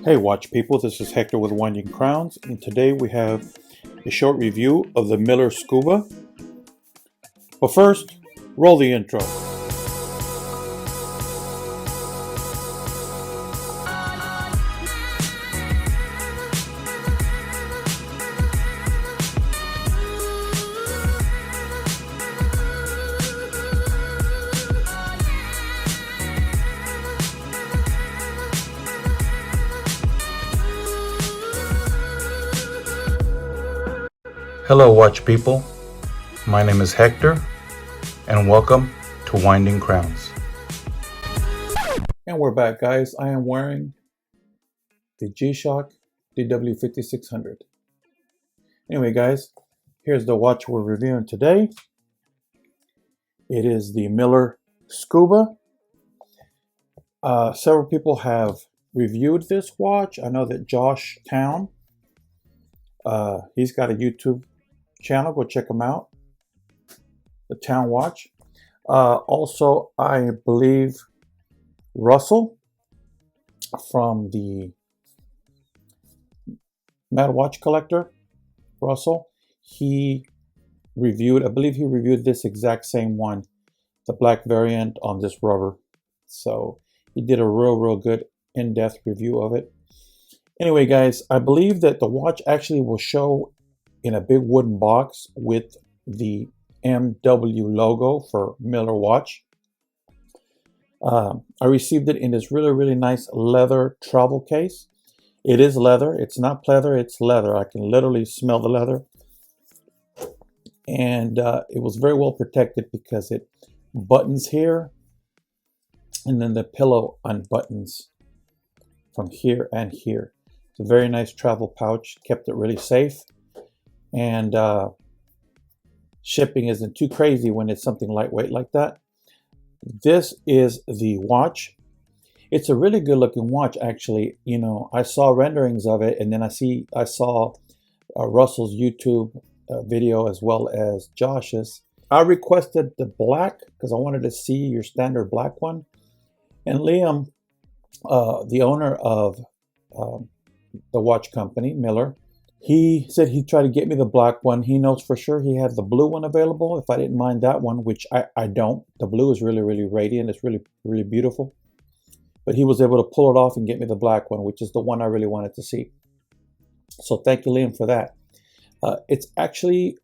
Hey watch people, this is Hector with Winding Crowns, and today we have a short review of the Millar Scuba. But first, roll the intro. Hello watch people, my name is Hector, and welcome to Winding Crowns. And we're back guys, I am wearing the G-Shock DW5600. Anyway guys, here's the watch we're reviewing today. It is the Millar Scuba. Several people have reviewed this watch. I know that Josh Town, he's got a YouTube channel, go check him out, the Town Watch. Also, I believe Russell from the Mad Watch Collector, Russell, I believe he reviewed this exact same one, the black variant on this rubber. So he did a real good in-depth review of it. Anyway guys, I believe that the watch actually will show in a big wooden box with the MW logo for Millar Watch. I received it in this really nice leather travel case. It is leather, it's not pleather, it's leather. I can literally smell the leather. And it was very well protected because it buttons here, and then the pillow unbuttons from here and here. It's a very nice travel pouch, kept it really safe. And shipping isn't too crazy when it's something lightweight like that. This is the watch. It's a really good looking watch actually. You know, I saw renderings of it, and then I saw Russell's YouTube video as well as Josh's. I requested the black because I wanted to see your standard black one. And Liam, the owner of the watch company, Millar, he said he'd try to get me the black one. He knows for sure he had the blue one available if I didn't mind that one, which I don't. The blue is really radiant. It's really beautiful. But he was able to pull it off and get me the black one, which is the one I really wanted to see. So thank you, Liam, for that. It's actually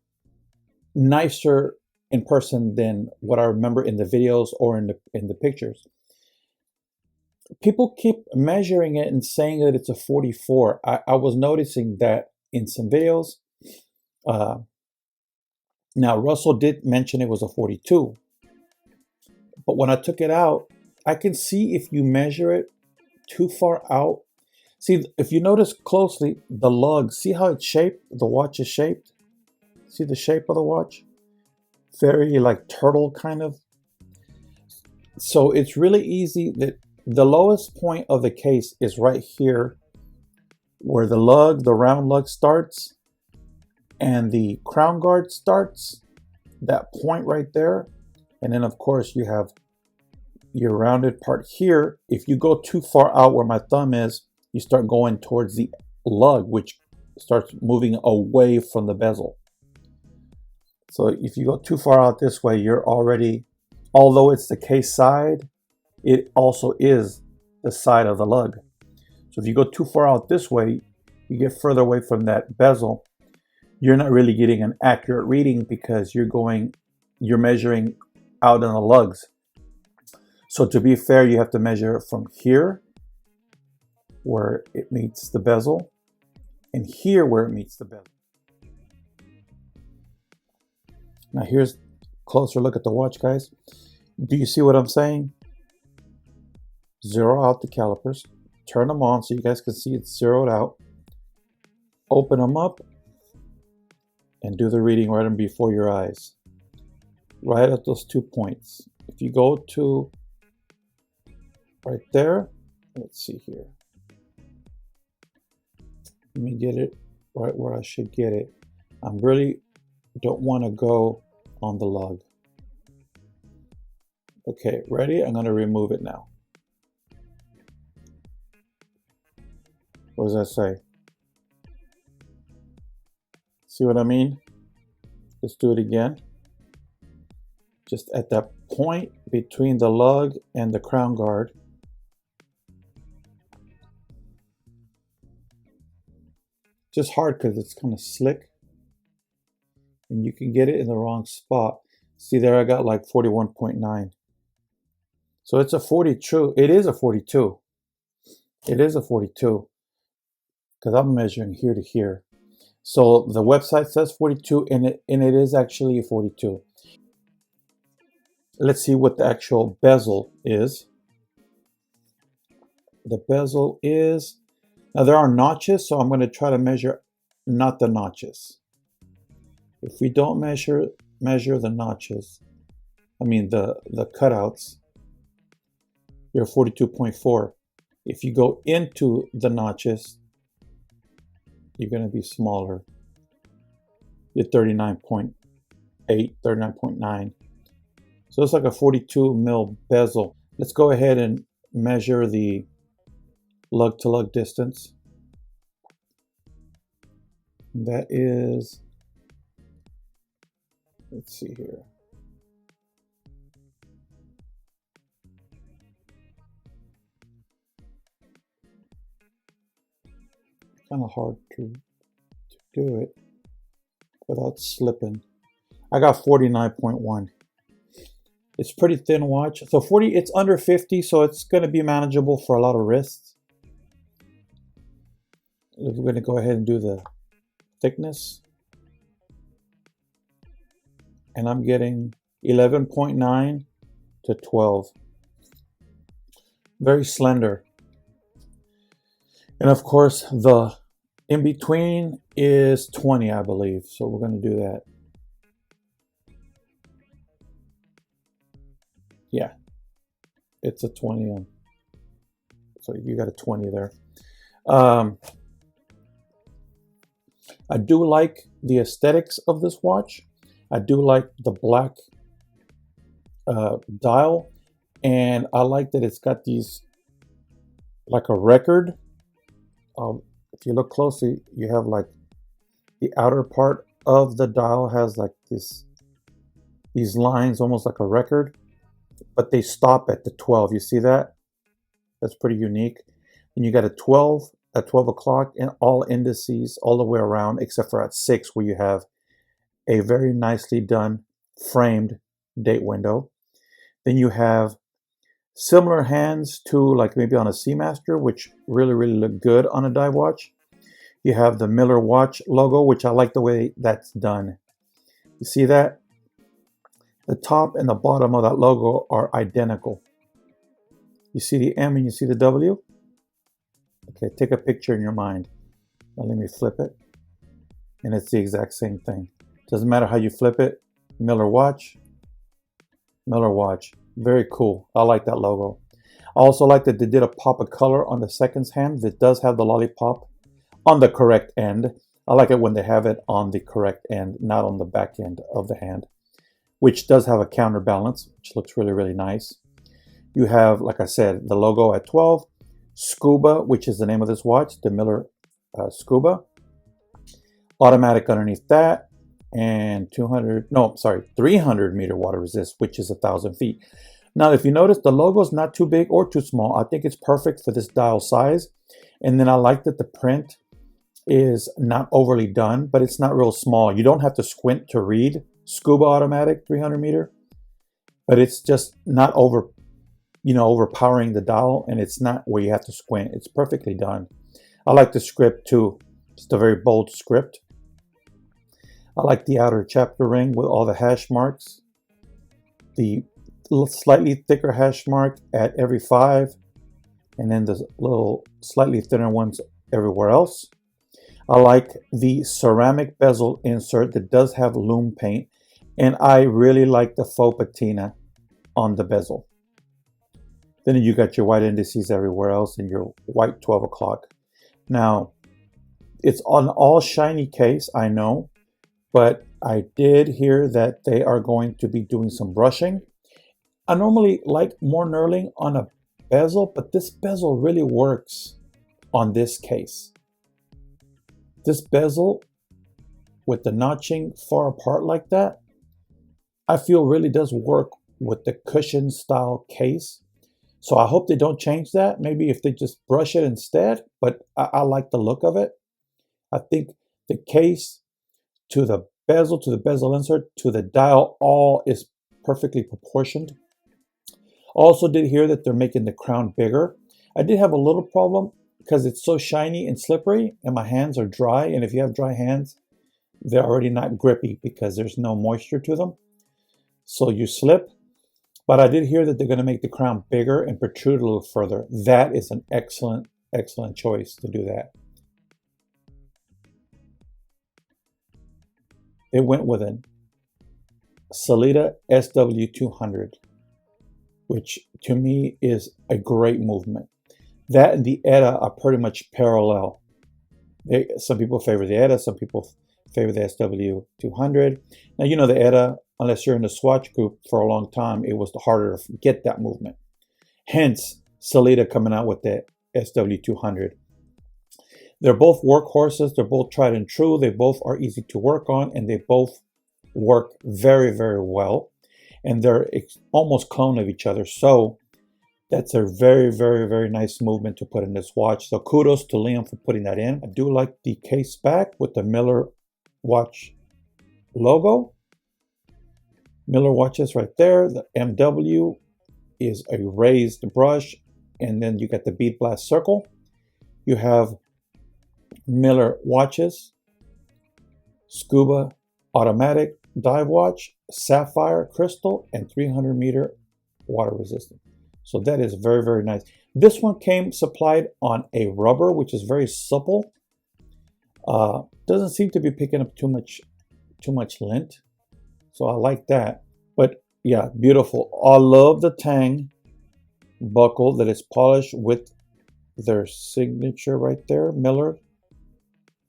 nicer in person than what I remember in the videos or in the pictures. People keep measuring it and saying that it's a 44. I was noticing that in some videos. Now, Russell did mention it was a 42. But when I took it out, I can see if you measure it too far out. See, if you notice closely, the lug, see how it's shaped? The watch is shaped. See the shape of the watch? Very like turtle kind of. So it's really easy that the lowest point of the case is right here where the lug, the round lug starts and the crown guard starts, that point right there. And then of course you have your rounded part here. If you go too far out where my thumb is, you start going towards the lug, which starts moving away from the bezel. So if you go too far out this way, you're already, although it's the case side, it also is the side of the lug. So if you go too far out this way, you get further away from that bezel, you're not really getting an accurate reading because you're measuring out on the lugs. So to be fair, you have to measure from here where it meets the bezel and here where it meets the bezel. Now here's a closer look at the watch, guys. Do you see what I'm saying? Zero out the calipers, turn them on so you guys can see it's zeroed out. Open them up and do the reading right before your eyes. Right at those 2 points. If you go to right there, let's see here. Let me get it right where I should get it. I really don't want to go on the lug. Okay, ready? I'm going to remove it now. What does that say? See what I mean? Let's do it again. Just at that point between the lug and the crown guard. Just hard because it's kind of slick. And you can get it in the wrong spot. See there, I got like 41.9. So it's a 42. It is a 42. It is a 42 because I'm measuring here to here. So the website says 42 and it is actually a 42. Let's see what the actual bezel is. The bezel is, now there are notches, so I'm going to try to measure not the notches. If we don't measure the notches, I mean the cutouts, you're 42.4. If you go into the notches, you're going to be smaller. You're 39.8, 39.9. So it's like a 42 mil bezel. Let's go ahead and measure the lug to lug distance. That is, let's see here. Kind of hard to do it without slipping. I got 49.1. It's pretty thin watch. So 40, it's under 50, so it's going to be manageable for a lot of wrists. We're going to go ahead and do the thickness. And I'm getting 11.9 to 12. Very slender. And of course, the in between is 20, I believe. So we're going to do that. Yeah, it's a 20 on. So you got a 20 there. I do like the aesthetics of this watch. I do like the black dial, and I like that it's got these like a record. If you look closely, you have like the outer part of the dial has like these lines, almost like a record, but they stop at the 12. You see that? That's pretty unique. And you got a 12 at 12 o'clock and all indices all the way around, except for at 6, where you have a very nicely done framed date window. Then you have similar hands to like maybe on a Seamaster, which really look good on a dive watch. You have the Millar watch logo, which I like the way that's done. You see that? The top and the bottom of that logo are identical. You see the M and you see the W? Okay, take a picture in your mind. Now let me flip it. And it's the exact same thing. Doesn't matter how you flip it. Millar watch. Millar watch. Very cool. I like that logo. I also like that they did a pop of color on the seconds hand that does have the lollipop on the correct end. I like it when they have it on the correct end, not on the back end of the hand, which does have a counterbalance, which looks really nice. You have, like I said, the logo at 12, Scuba, which is the name of this watch, the Millar Scuba. Automatic underneath that, and 300 meter water resist, which is 1,000 feet. Now, if you notice, the logo is not too big or too small. I think it's perfect for this dial size. And then I like that the print is not overly done, but it's not real small. You don't have to squint to read Scuba Automatic 300 meter, but it's just not overpowering the dial, and it's not where you have to squint. It's perfectly done. I like the script too. Just a very bold script. I like the outer chapter ring with all the hash marks. The slightly thicker hash mark at every 5, and then the little slightly thinner ones everywhere else. I like the ceramic bezel insert that does have loom paint, and I really like the faux patina on the bezel. Then you got your white indices everywhere else and your white 12 o'clock. Now, it's an all shiny case, I know, but I did hear that they are going to be doing some brushing. I normally like more knurling on a bezel, but this bezel really works on this case. This bezel with the notching far apart like that, I feel really does work with the cushion style case. So I hope they don't change that. Maybe if they just brush it instead, but I like the look of it. I think the case to the bezel insert, to the dial, all is perfectly proportioned. Also did hear that they're making the crown bigger. I did have a little problem because it's so shiny and slippery and my hands are dry. And if you have dry hands, they're already not grippy because there's no moisture to them. So you slip. But I did hear that they're going to make the crown bigger and protrude a little further. That is an excellent, excellent choice to do that. It went with an Sellita SW200, which to me is a great movement. That and the ETA are pretty much parallel. Some people favor the ETA, some people favor the SW200. Now, you know the ETA, unless you're in the Swatch group for a long time, it was harder to get that movement. Hence, Sellita coming out with the SW200. They're both workhorses. They're both tried and true. They both are easy to work on, and they both work very, very well. And they're almost clone of each other. So that's a very, very, very nice movement to put in this watch. So kudos to Liam for putting that in. I do like the case back with the Millar watch logo. Millar watches right there. The MW is a raised brush, and then you got the bead blast circle. You have Millar watches, Scuba automatic dive watch, sapphire crystal, and 300-meter water resistant. So that is very, very nice. This one came supplied on a rubber, which is very supple. Doesn't seem to be picking up too much lint. So I like that. But yeah, beautiful. I love the Tang buckle that is polished with their signature right there, Millar.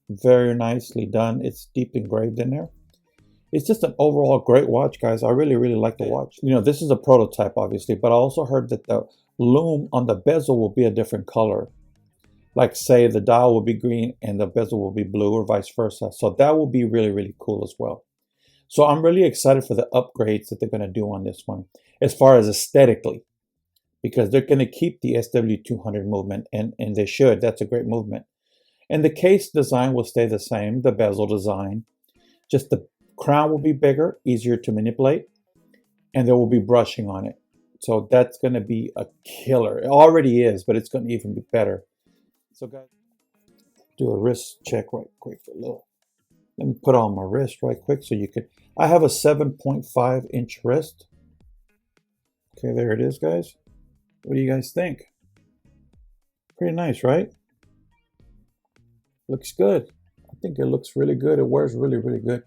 Very nicely done. It's deep engraved in there. It's just an overall great watch, guys. I really, really like the watch. You know, this is a prototype, obviously, but I also heard that the lume on the bezel will be a different color. Like, say, the dial will be green and the bezel will be blue, or vice versa. So that will be really, really cool as well. So I'm really excited for the upgrades that they're going to do on this one, as far as aesthetically, because they're going to keep the SW200 movement, and they should. That's a great movement. And the case design will stay the same, the bezel design. Just the crown will be bigger, easier to manipulate, and there will be brushing on it. So that's going to be a killer. It already is, but it's going to even be better. So guys, do a wrist check right quick. Let me put on my wrist right quick so you could. I have a 7.5 inch wrist. Okay, there it is, guys. What do you guys think? Pretty nice, right? Looks good. I think it looks really good. It wears really, really good.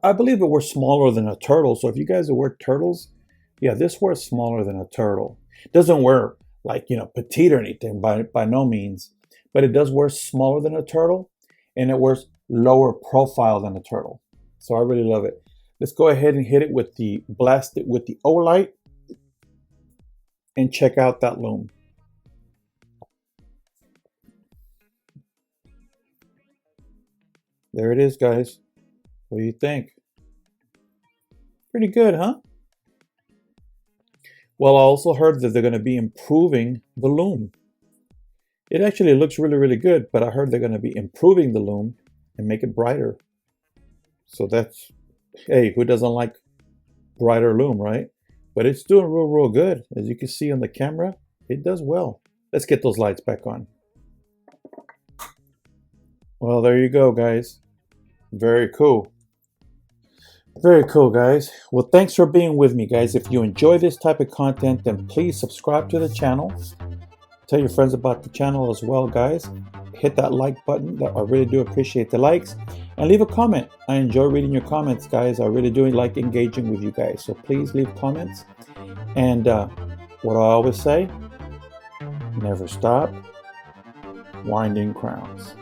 I believe it wears smaller than a turtle. So if you guys wear turtles, yeah, this wears smaller than a turtle. It doesn't wear like, you know, petite or anything by no means, but it does wear smaller than a turtle, and it wears lower profile than a turtle. So I really love it. Let's go ahead and hit it with the blast it with the O-light and check out that lume. There it is, guys. What do you think? Pretty good, huh? Well, I also heard that they're going to be improving the lume. It actually looks really, really good, but I heard they're going to be improving the lume and make it brighter. So that's, hey, who doesn't like brighter lume, right? But it's doing real, real good. As you can see on the camera, it does well. Let's get those lights back on. Well, there you go, guys. Very cool. Very cool, guys. Well, thanks for being with me, guys. If you enjoy this type of content, then please subscribe to the channel. Tell your friends about the channel as well, guys. Hit that like button. I really do appreciate the likes. And leave a comment. I enjoy reading your comments, guys. I really do like engaging with you guys. So please leave comments. And what I always say, never stop winding crowns.